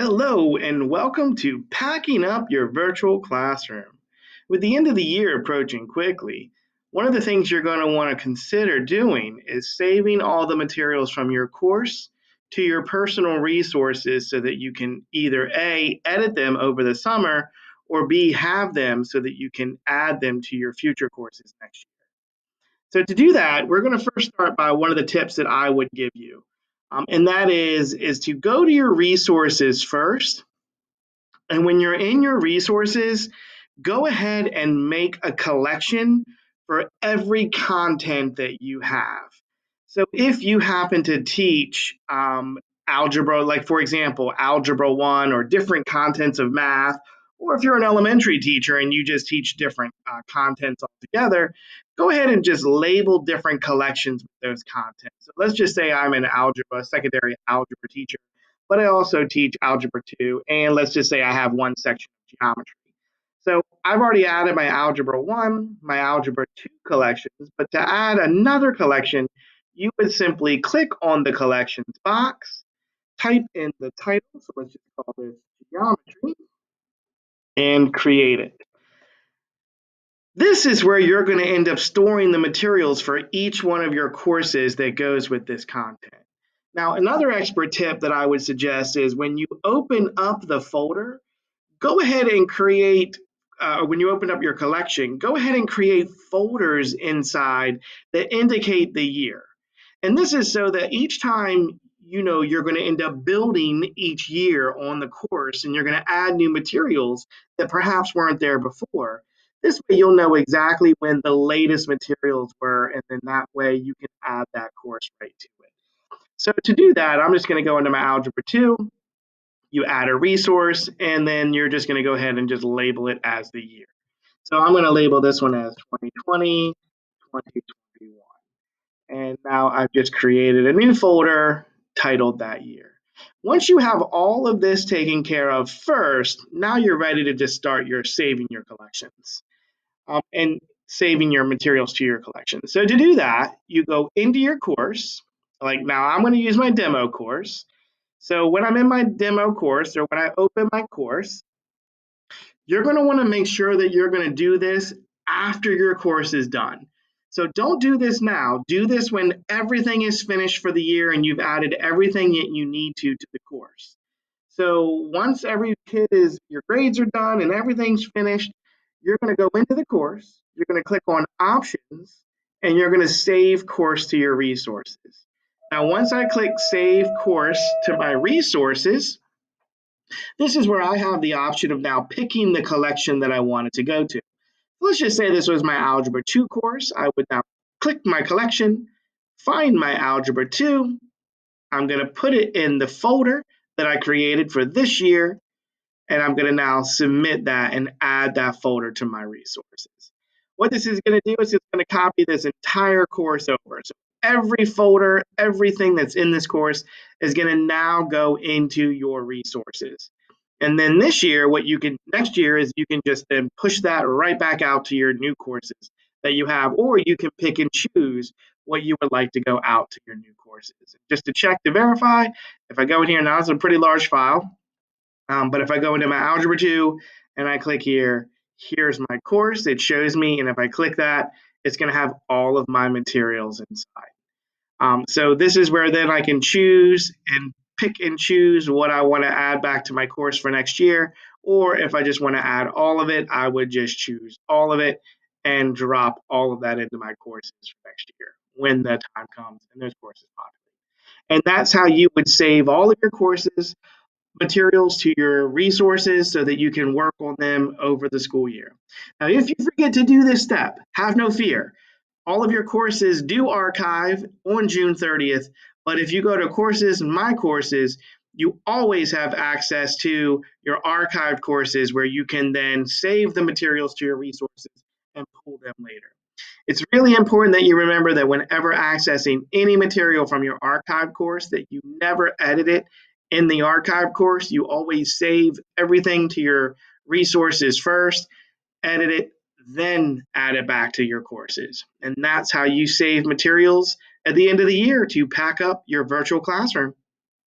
Hello, and welcome to Packing Up Your Virtual Classroom. With the end of the year approaching quickly, one of the things you're going to want to consider doing is saving all the materials from your course to your personal resources so that you can either A, edit them over the summer, or B, have them so that you can add them to your future courses next year. So to do that, we're going to first start by one of the tips that I would give you. And that is to go to your resources first, and when you're in your resources, go ahead and make a collection for every content that you have. So if you happen to teach algebra, like for example, Algebra 1 or different contents of math, or if you're an elementary teacher and you just teach different contents altogether, go ahead and just label different collections with those contents. So let's just say I'm an algebra, secondary algebra teacher, but I also teach Algebra 2, and let's just say I have one section of geometry. So I've already added my Algebra 1, my Algebra 2 collections, but to add another collection, you would simply click on the collections box, type in the title, so let's just call this geometry, and create it. This is where you're going to end up storing the materials for each one of your courses that goes with this content. Now, another expert tip that I would suggest is when you open up the folder, go ahead and create, when you open up your collection, go ahead and create folders inside that indicate the year. And this is so that each time you're going to end up building each year on the course and you're going to add new materials that perhaps weren't there before. This way you'll know exactly when the latest materials were, and then that way you can add that course right to it. So to do that, I'm just going to go into my Algebra 2. You add a resource, and then you're just going to go ahead and just label it as the year. So I'm going to label this one as 2020, 2021. And now I've just created a new folder titled that year. Once you have all of this taken care of first, now you're ready to just start your saving your collections and saving your materials to your collection. So to do that, you go into your course. Like now I'm going to use my demo course. So when I'm in my demo course or when I open my course, you're going to want to make sure that you're going to do this after your course is done. So don't do this now. Do this when everything is finished for the year and you've added everything that you need to the course. So once every kid is, your grades are done and everything's finished, you're going to go into the course, you're going to click on options, and you're going to save course to your resources. Now, once I click save course to my resources, this is where I have the option of now picking the collection that I wanted to go to. Let's just say this was my Algebra 2 course. I would now click my collection, find my Algebra 2. I'm going to put it in the folder that I created for this year, and I'm going to now submit that and add that folder to my resources. What this is going to do is it's going to copy this entire course over. So every folder, everything that's in this course is going to now go into your resources. And then this year, next year is you can just then push that right back out to your new courses that you have, or you can pick and choose what you would like to go out to your new courses. Just to check to verify, if I go in here now, it's a pretty large file. But if I go into my Algebra 2 and I click here, here's my course, it shows me, and if I click that, it's going to have all of my materials inside. So this is where then I can choose and pick and choose what I want to add back to my course for next year, or if I just want to add all of it, I would just choose all of it and drop all of that into my courses for next year when the time comes and those courses populate. And that's how you would save all of your courses materials to your resources so that you can work on them over the school year. Now, if you forget to do this step, have no fear. All of your courses do archive on June 30th, but if you go to Courses, My Courses, you always have access to your archived courses where you can then save the materials to your resources and pull them later. It's really important that you remember that whenever accessing any material from your archive course, that you never edit it in the archive course. You always save everything to your resources first, edit it, then add it back to your courses. And that's how you save materials at the end of the year to pack up your virtual classroom.